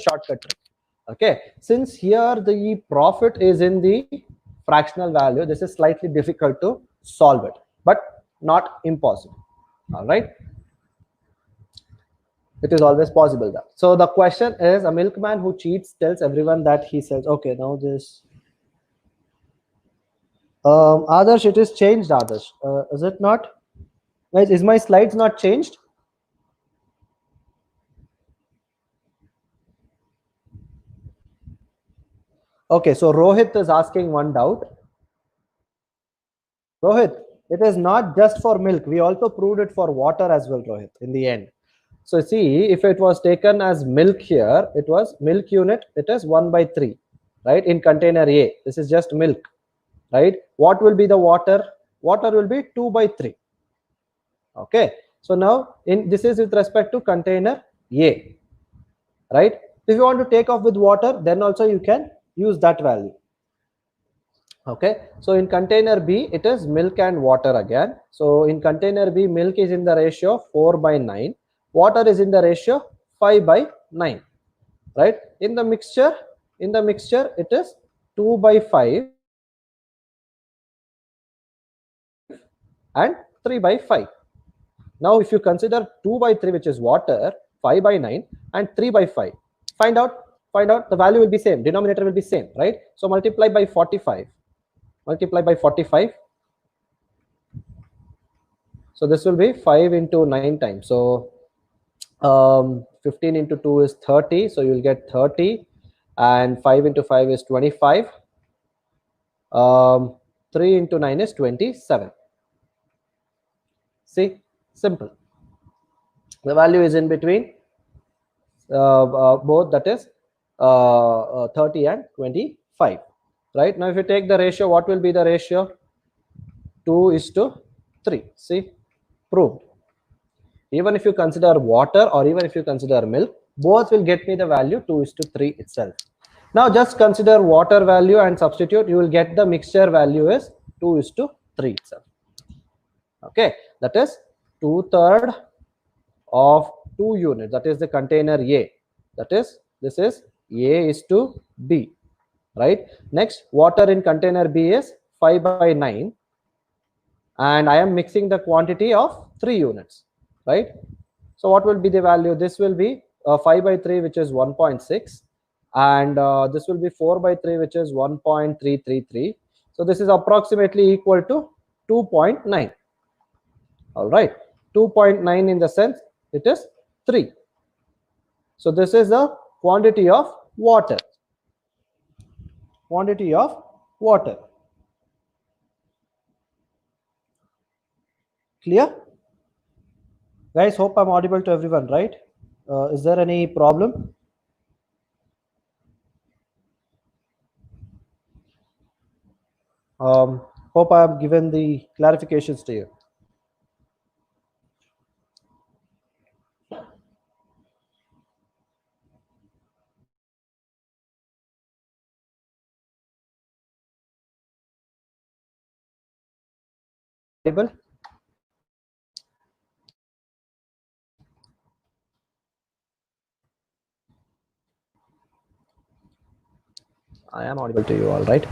shortcut trick. Okay, since here the profit is in the fractional value, this is slightly difficult to solve it, but not impossible. All right, it is always possible that. So the question is, a milkman who cheats tells everyone that he sells. Okay, now this Adarsh, it is changed. Adarsh, is it not? Guys, is my slides not changed? Okay, so Rohit is asking one doubt. Rohit, it is not just for milk. We also proved it for water as well, Rohit, in the end. So see, if it was taken as milk here, it was milk unit, it is 1/3, right? In container A, this is just milk, right? What will be the water? Water will be 2/3. Okay. So now this is with respect to container A, right? If you want to take off with water, then also you can use that value. Okay, so in container B, it is milk and water again. So in container B, milk is in the ratio 4/9, water is in the ratio 5/9, right? In the mixture, it is 2/5 and 3/5. Now if you consider 2/3, which is water, 5/9 and 3/5, find out the value will be same, denominator will be same, right? So multiply by 45. So this will be 5 into 9 times. So 15 into 2 is 30. So you will get 30, and 5 into 5 is 25. 3 into 9 is 27. See, simple. The value is in between both, that is 30 and 25. Right now, if you take the ratio, what will be the ratio? 2:3. See, proved. Even if you consider water or even if you consider milk, both will get me the value 2:3 itself. Now just consider water value and substitute, you will get the mixture value is 2:3 itself. Okay, that is 2/3 of 2 units, that is the container A, that is this is A is to B, right? Next, water in container B is 5/9, and I am mixing the quantity of 3 units, right? So what will be the value? This will be 5/3, which is 1.6, and this will be 4/3, which is 1.333. So this is approximately equal to 2.9. All right, 2.9 in the sense it is 3. So this is the quantity of water. Clear? Guys, hope I'm audible to everyone, right? Is there any problem? Hope I have given the clarifications to you. Audible? I am audible to you, all right?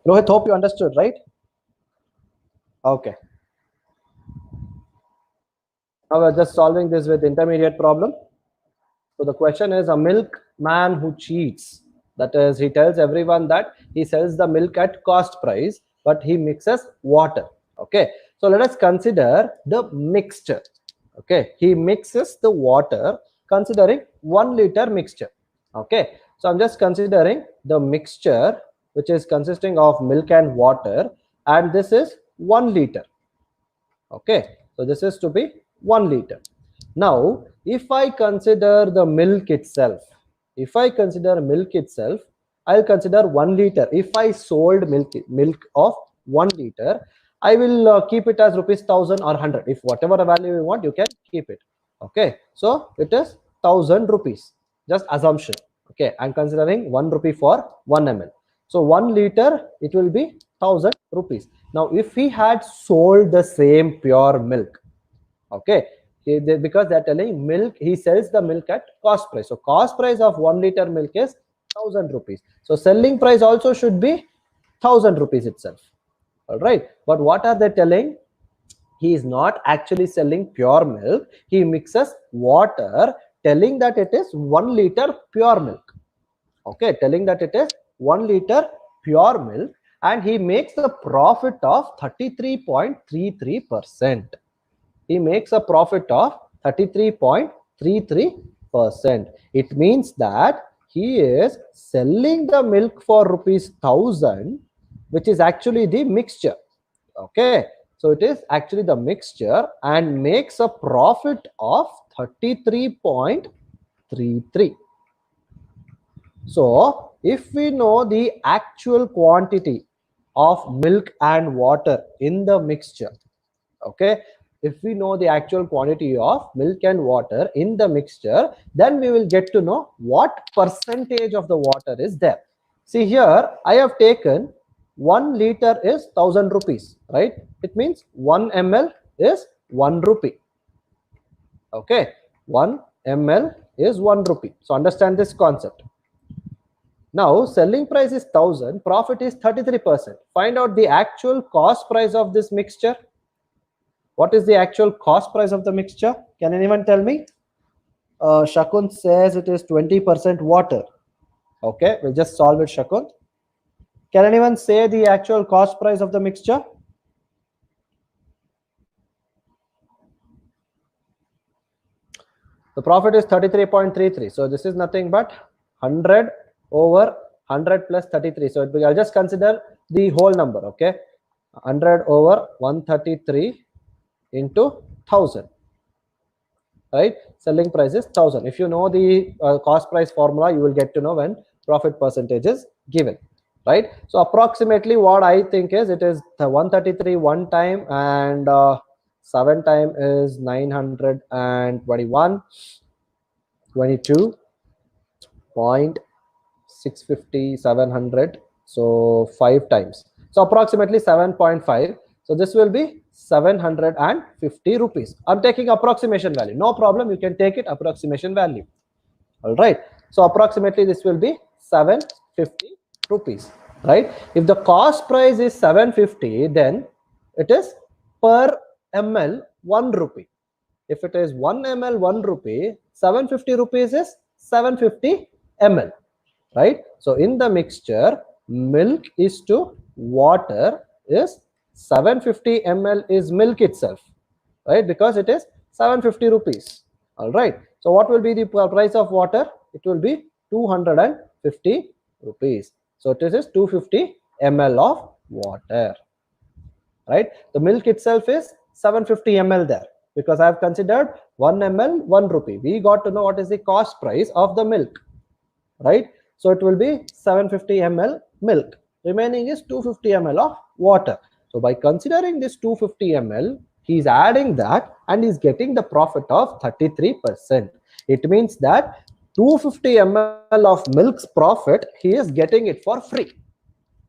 Rohit, hope you understood, right? Okay. Now we're just solving this with intermediate problem. So the question is, a milkman who cheats, that is, he tells everyone that he sells the milk at cost price, but he mixes water. Okay, so let us consider the mixture. Okay, he mixes the water considering 1 liter mixture. Okay, so I'm just considering the mixture which is consisting of milk and water, and this is 1 liter. Okay, so this is to be 1 liter. Now if I consider the milk itself, I'll consider 1 liter. If I sold milk of 1 liter, I will keep it as ₹1,000 or 100. If whatever value you want, you can keep it. Okay, so it is 1,000 rupees, just assumption. Okay, I'm considering 1 rupee for 1 ml. So 1 liter, it will be 1000 rupees. Now if he had sold the same pure milk, okay, because they're telling milk, he sells the milk at cost price. So cost price of 1 liter milk is 1000 rupees. So selling price also should be 1000 rupees itself. All right. But what are they telling? He is not actually selling pure milk. He mixes water, telling that it is 1 liter pure milk. Okay, telling that it is 1 liter pure milk, and he makes a profit of 33.33%. He makes a profit of 33.33%. It means that he is selling the milk for rupees 1000, which is actually the mixture. Okay, so it is actually the mixture, and makes a profit of 33.33. So if we know the actual quantity of milk and water in the mixture, okay, if we know the actual quantity of milk and water in the mixture, then we will get to know what percentage of the water is there. See here, I have taken 1 liter is 1000 rupees, right? It means 1 ml is 1 rupee. Okay, 1 ml is 1 rupee. So understand this concept. Now selling price is 1000, profit is 33%. Find out the actual cost price of this mixture. What is the actual cost price of the mixture? Can anyone tell me? Shakun says it is 20% water. Okay, we'll just solve it, Shakun. Can anyone say the actual cost price of the mixture? The profit is 33.33. So this is nothing but 100 over 100 plus 33. So I'll just consider the whole number. Okay, 100 over 133 into 1000. Right, selling price is 1000. If you know the cost price formula, you will get to know when profit percentage is given, right? So approximately what I think is, it is the 133 one time, and 7 time is 921, 22.650, 700. So 5 times, so approximately 7.5. So this will be 750 rupees. I'm taking approximation value. No problem. You can take it approximation value. All right. So approximately this will be 750 rupees. Right. If the cost price is 750, then it is per ml 1 rupee. If it is 1 ml 1 rupee, 750 rupees is 750 ml. Right. So in the mixture, milk is to water is 750 ml is milk itself, right? Because it is 750 rupees. All right. So what will be the price of water? It will be 250 rupees. So it is 250 ml of water, right? The milk itself is 750 ml there, because I have considered 1 ml 1 rupee. We got to know what is the cost price of the milk, right? So it will be 750 ml milk. Remaining is 250 ml of water. So by considering this 250 ml, he is adding that and is getting the profit of 33%. It means that 250 ml of milk's profit, he is getting it for free.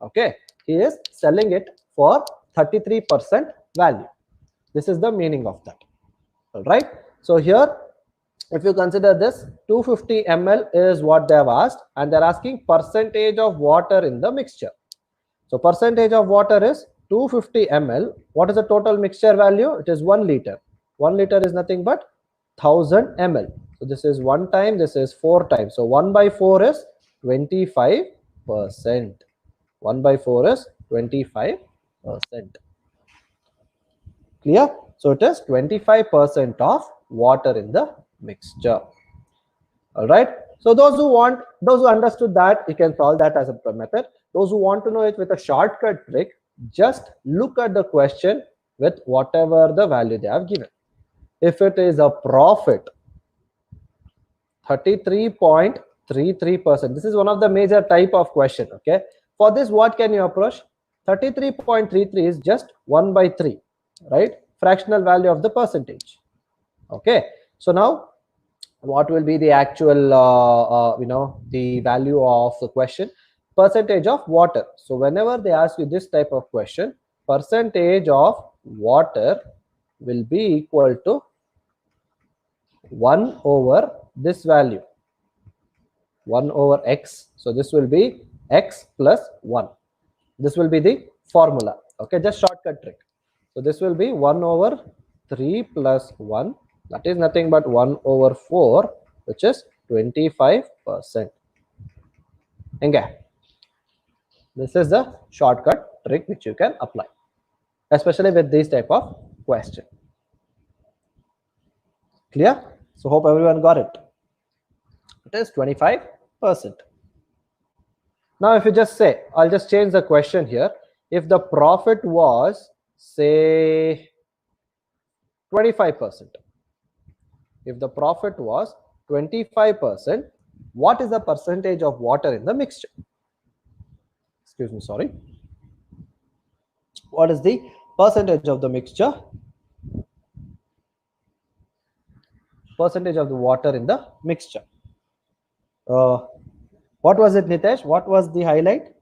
Okay, he is selling it for 33% value. This is the meaning of that. All right. So here, if you consider this, 250 ml is what they have asked, and they're asking percentage of water in the mixture. So percentage of water is 250 ml. What is the total mixture value? It is 1 liter. 1 liter is nothing but 1000 ml. So this is 1 time, this is 4 times. So 1 by 4 is 25%. 1 by 4 is 25%. Clear? So it is 25% of water in the mixture. All right. So those who understood that, you can solve that as a method. Those who want to know it with a shortcut trick, just look at the question with whatever the value they have given. If it is a profit 33.33%, this is one of the major type of question. Okay, for this, what can you approach? 33.33 is just 1 by 3, right? Fractional value of the percentage. Okay, so now what will be the actual the value of the question? percentage of water. So whenever they ask you this type of question, percentage of water will be equal to 1 over this value, 1 over x. So this will be x plus 1. This will be the formula. Okay, just shortcut trick. So this will be 1 over 3 plus 1, that is nothing but 1 over 4, which is 25%. Okay. This is the shortcut trick which you can apply, especially with this type of question. Clear? So hope everyone got it. It is 25%. Now if you just say, I'll just change the question here. If the profit was, say, 25%, if the profit was 25%, what is the percentage of water in the mixture? Excuse me, sorry. What is the percentage of the mixture? Percentage of the water in the mixture. What was it, Nitesh? What was the highlight?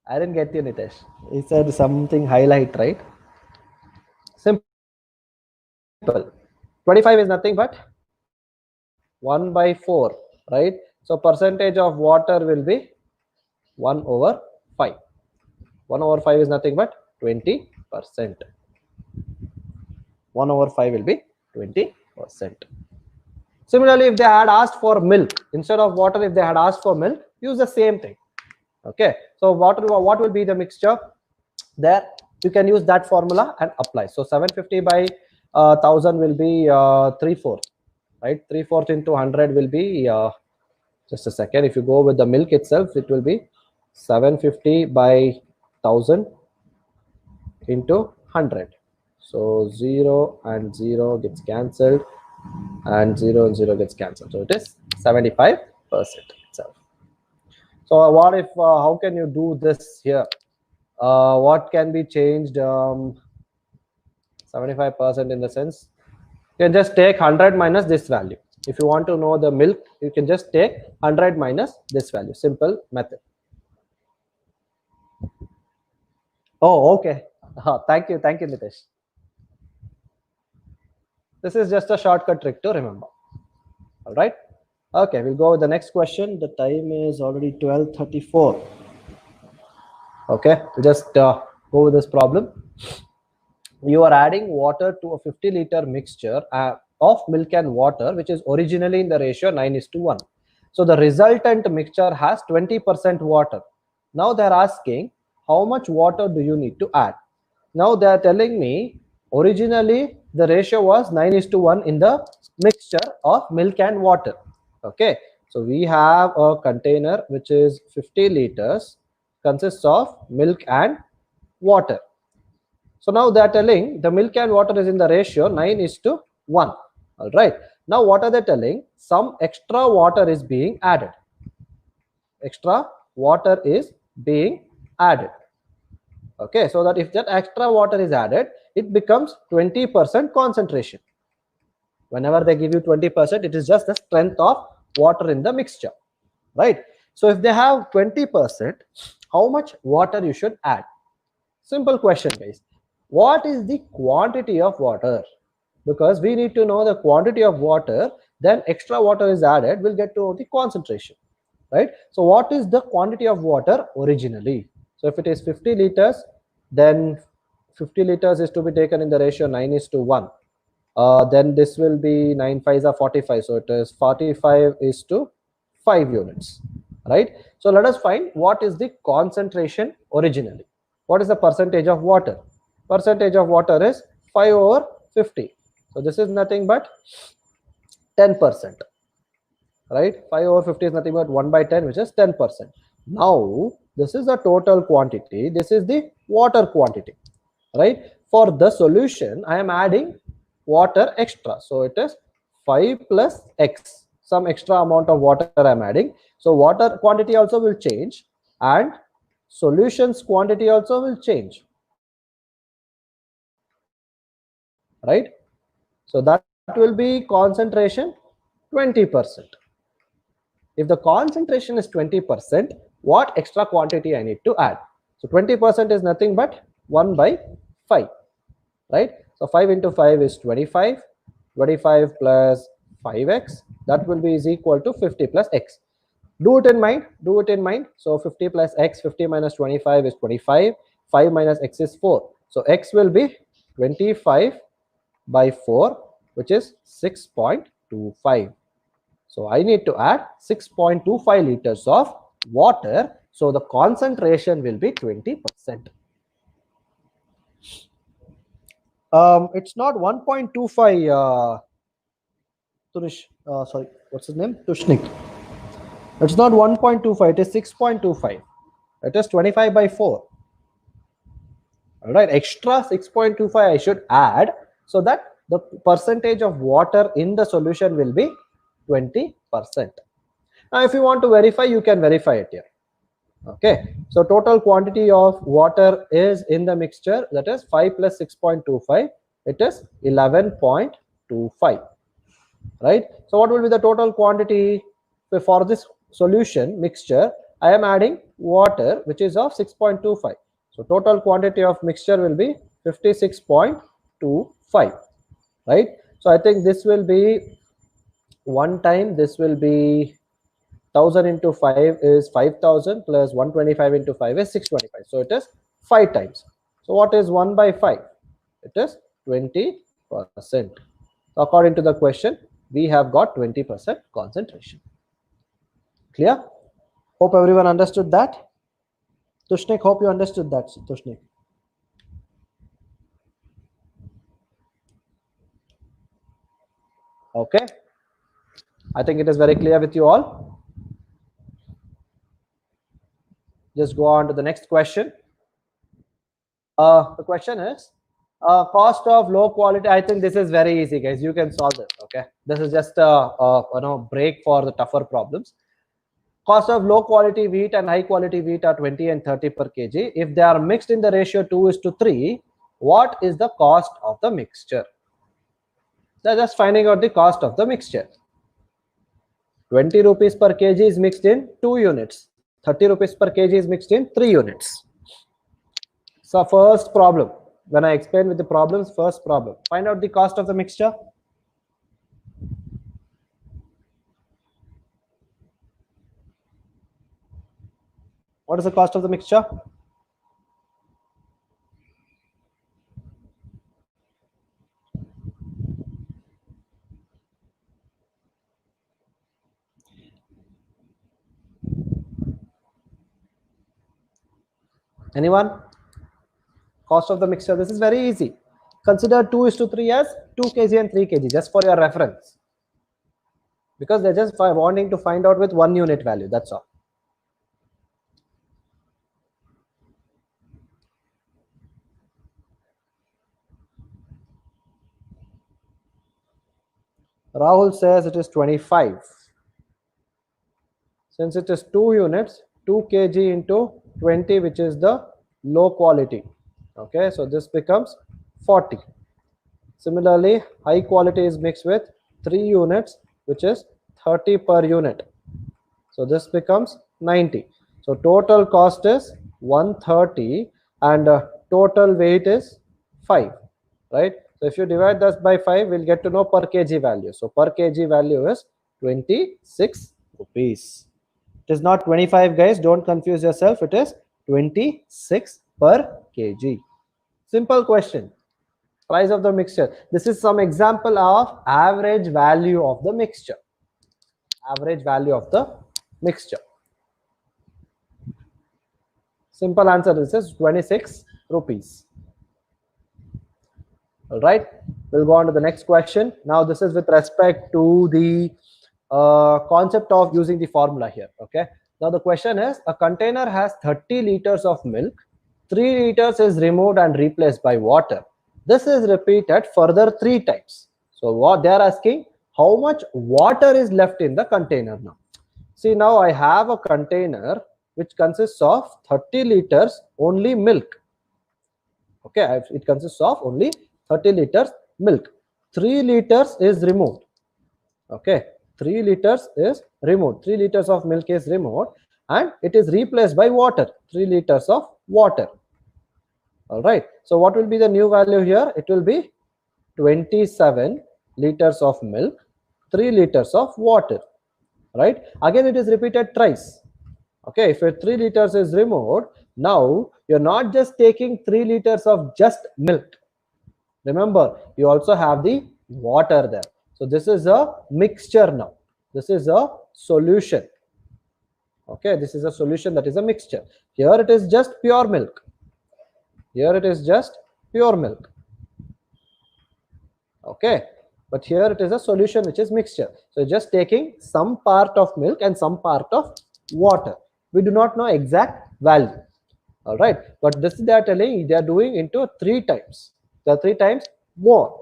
I didn't get you, Nitesh. He said something highlight, right? Simple. 25 is nothing but 1 by 4, right? So percentage of water will be 1 over 5. 1 over 5 is nothing but 20%. 1 over 5 will be 20%. Similarly, if they had asked for milk, instead of water, if they had asked for milk, use the same thing. Okay, so what will be the mixture? There you can use that formula and apply. So 750 by 1000 will be 3/4, right? 3/4 into 100 will be just a second. If you go with the milk itself, it will be 750 by 1000 into 100. So 0 and 0 gets cancelled, and 0 and 0 gets cancelled. So it is 75% itself. So what if, how can you do this here? What can be changed? 75% in the sense, you can just take 100 minus this value. If you want to know the milk, you can just take 100 minus this value. Simple method. Oh, okay. Thank you, Nitesh. This is just a shortcut trick to remember. All right. Okay, we'll go with the next question. The time is already 12:34. Okay, we just go with this problem. You are adding water to a 50-liter mixture of milk and water, which is originally in the ratio 9:1. So the resultant mixture has 20% water. Now they're asking, how much water do you need to add? Now they're telling me, originally the ratio was 9:1 in the mixture of milk and water. Okay, so we have a container which is 50 liters, consists of milk and water. So now they are telling the milk and water is in the ratio 9:1. All right. Now what are they telling? Some extra water is being added. Extra water is being added. Okay. So that if that extra water is added, it becomes 20% concentration. Whenever they give you 20%, it is just the strength of water in the mixture. Right. So if they have 20%, how much water you should add? Simple question, guys. What is the quantity of water? Because we need to know the quantity of water, then extra water is added, we'll get to the concentration, right? So what is the quantity of water originally? So if it is 50 liters, then 50 liters is to be taken in the ratio 9:1. Then this will be 9 5s are 45. So it is 45:5 units, right? So let us find what is the concentration originally. What is the percentage of water? Percentage of water is 5 over 50. So this is nothing but 10%, right? 5 over 50 is nothing but 1 by 10, which is 10%. Now this is the total quantity. This is the water quantity, right? For the solution, I am adding water extra. So it is 5 plus x, some extra amount of water I am adding. So water quantity also will change, and solutions quantity also will change, right? So that will be concentration 20%. If the concentration is 20%, what extra quantity I need to add? So 20% is nothing but 1 by 5, right? So 5 into 5 is 25. 25 plus 5x, that will be is equal to 50 plus x. Do it in mind. Do it in mind. So 50 plus x, 50 minus 25 is 25. 5 minus x is 4. So x will be 25 by 4, which is 6.25. So I need to add 6.25 liters of water. So the concentration will be 20%. It's not 1.25. Sorry, what's his name? Tushnik. It's not 1.25. It is 6.25. It is 25 by 4. All right, extra 6.25 I should add so that the percentage of water in the solution will be 20%. Now, if you want to verify, you can verify it here. Okay, so total quantity of water is in the mixture, that is 5 plus 6.25, it is 11.25, right? So what will be the total quantity for this solution mixture? I am adding water which is of 6.25. So total quantity of mixture will be 56.25, right? So I think this will be one time, this will be 1000 into 5 is 5000 plus 125 into 5 is 625. So it is 5 times. So what is 1 by 5? It is 20%. So according to the question, we have got 20% concentration. Clear? Hope everyone understood that. Tushnik, hope you understood that, Tushnik. Okay. I think it is very clear with you all. Just go on to the next question. The question is cost of low quality. I think this is very easy, guys. You can solve this. Okay, this is just a break for the tougher problems. Cost of low quality wheat and high quality wheat are 20 and 30 per kg. If they are mixed in the ratio 2:3, what is the cost of the mixture? They're just finding out the cost of the mixture. 20 rupees per kg is mixed in 2 units. 30 rupees per kg is mixed in 3 units. So first problem, when I explain with the problems, first problem, find out the cost of the mixture. What is the cost of the mixture? Anyone? Cost of the mixture. This is very easy. Consider 2:3 as 2 kg and 3 kg, just for your reference. Because they're just wanting to find out with 1 unit value. That's all. Rahul says it is 25. Since it is 2 units, 2 kg into 20, which is the low quality. Okay, so this becomes 40. Similarly, high quality is mixed with 3 units, which is 30 per unit. So this becomes 90. So total cost is 130 and total weight is 5, right? So if you divide this by 5, we'll get to know per kg value. So per kg value is 26 rupees. It is not 25, guys. Don't confuse yourself. It is 26 per kg. Simple question. Price of the mixture. This is some example of average value of the mixture. Average value of the mixture. Simple answer. This is 26 rupees. All right. We'll go on to the next question. Now, this is with respect to the concept of using the formula here. Okay. Now, the question is, a container has 30 liters of milk. 3 liters is removed and replaced by water. This is repeated further 3 times. So what they are asking, how much water is left in the container now? See, now I have a container which consists of 30 liters only milk. Okay, it consists of only 30 liters milk. 3 liters is removed. Okay, 3 liters is removed. 3 liters of milk is removed and it is replaced by water. 3 liters of water. All right. So what will be the new value here? It will be 27 liters of milk, 3 liters of water. Right. Again, it is repeated thrice. Okay. If 3 liters is removed, now you're not just taking 3 liters of just milk. Remember, you also have the water there. So this is a mixture now. This is a solution. Okay, this is a solution that is a mixture. Here it is just pure milk. Here it is just pure milk. Okay, but here it is a solution which is mixture. So just taking some part of milk and some part of water. We do not know exact value. All right, but this they are telling they are doing into 3 times. They are 3 times more.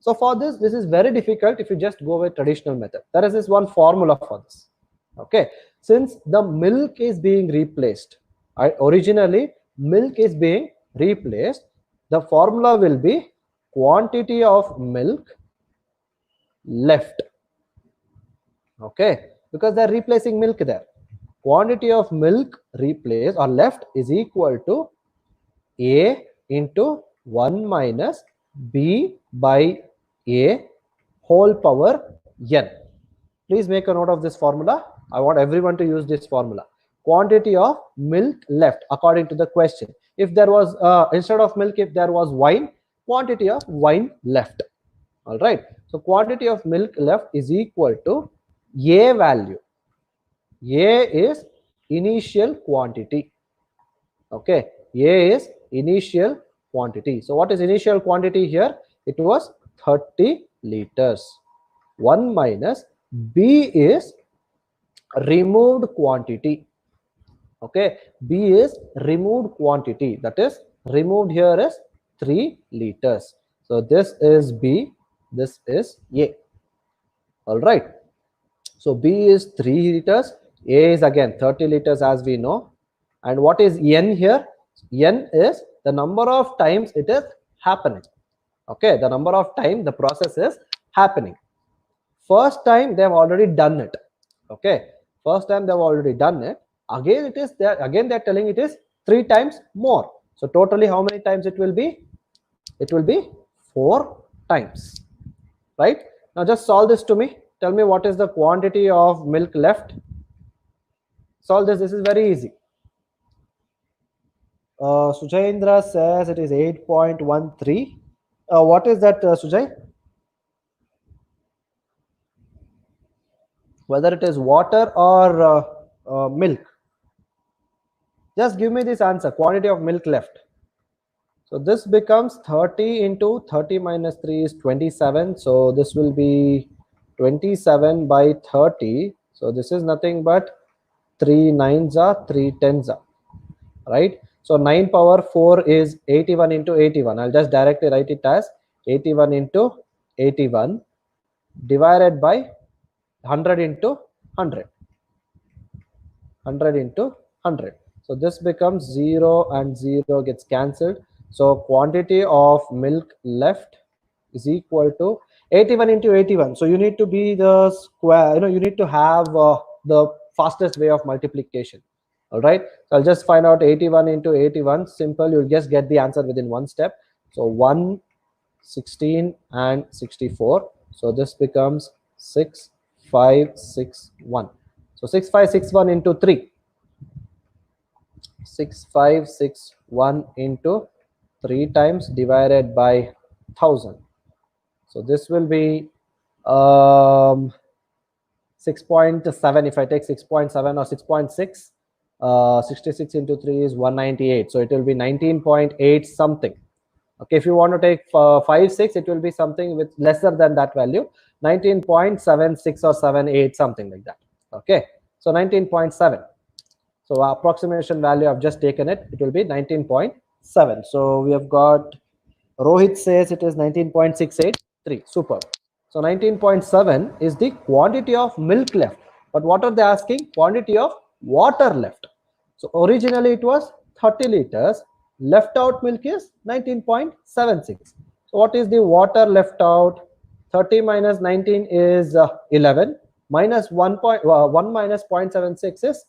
So for this is very difficult if you just go with traditional method. There is this one formula for this. Okay, since the milk is being replaced, originally milk is being replaced, the formula will be quantity of milk left. Okay, because they are replacing milk there. Quantity of milk replaced or left is equal to A into 1 minus B by A whole power n. Please make a note of this formula. I want everyone to use this formula. Quantity of milk left according to the question. If there was instead of milk, if there was wine, quantity of wine left. All right. So quantity of milk left is equal to A value. A is initial quantity. Okay. A is initial quantity. So what is initial quantity here? It was 30 liters. 1 minus B is removed quantity. Okay, B is removed quantity, that is removed here is 3 liters. So this is B, this is A. All right, so B is 3 liters, A is again 30 liters as we know. And what is N here? N is the number of times it is happening. Okay, the number of time the process is happening. First time they have already done it. Okay, first time they have already done it. Again it is there, again they are telling it is 3 times more. So totally how many times it will be? It will be 4 times. Right, now just solve this to me. Tell me what is the quantity of milk left. Solve this. This is very easy. Sujaindra says it is 8.13. What is that, Sujay? Whether it is water or milk. Just give me this answer. Quantity of milk left. So this becomes 30 into 30 minus 3 is 27. So this will be 27 by 30. So this is nothing but 3 9s are 3 10s are. Right. So 9 power 4 is 81 into 81. I'll just directly write it as 81 into 81 divided by 100 into 100. 100 into 100. So this becomes 0 and 0 gets cancelled. So quantity of milk left is equal to 81 into 81. So you need to be the square, you need to have the fastest way of multiplication. All right. So I'll just find out 81 into 81. Simple. You'll just get the answer within one step. So 1, 16 and 64. So this becomes 6, 5, 6, 1. So 6, 5, 6, 1 into 3. 6, 5, 6, 1 into 3 times divided by 1000. So this will be 6.7. If I take 6.7 or 6.6, 66 into 3 is 198. So it will be 19.8 something. Okay, if you want to take 5, 6, it will be something with lesser than that value, 19.76 or 78, something like that. Okay, so 19.7. So approximation value I've just taken it. It will be 19.7. So we have got Rohit says it is 19.683. Super. So 19.7 is the quantity of milk left. But what are they asking? Quantity of water left. So originally it was 30 liters. Left out milk is 19.76. So what is the water left out? 30 minus 19 is 11. minus 1 minus 0.76 is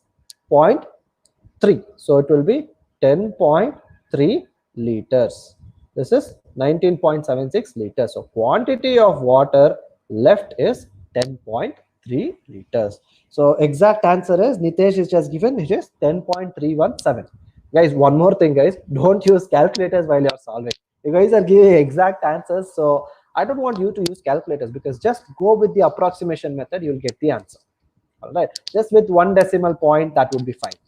0.3. So it will be 10.3 liters. This is 19.76 liters. So quantity of water left is 10.3 liters. So exact answer is, Nitesh is just given, it is 10.317. Guys, one more thing, guys, don't use calculators while you're solving. You guys are giving exact answers, so I don't want you to use calculators, because just go with the approximation method, you'll get the answer. All right, just with 1 decimal point, that would be fine.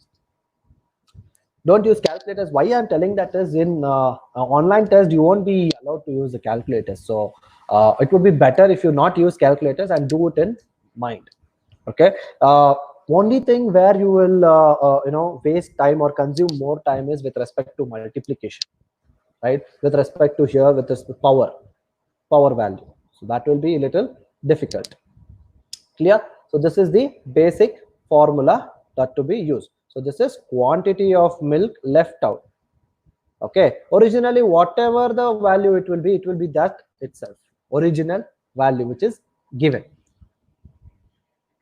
Don't use calculators. Why I'm telling that is, in online test you won't be allowed to use the calculators, so it would be better if you not use calculators and do it in mind. Okay, only thing where you will waste time or consume more time is with respect to multiplication, right? With respect to here, with this power value, so that will be a little difficult. Clear? So this is the basic formula that to be used. So this is quantity of milk left out. Okay, originally whatever the value it will be that itself, original value which is given.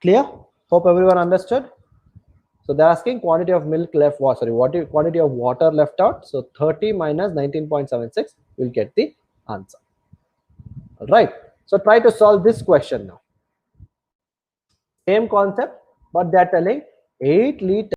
Clear? Hope everyone understood. So they're asking quantity of milk left, sorry, quantity of water left out. So 30 minus 19.76 will get the answer. All right, so try to solve this question now. Same concept, but they're telling 8 liters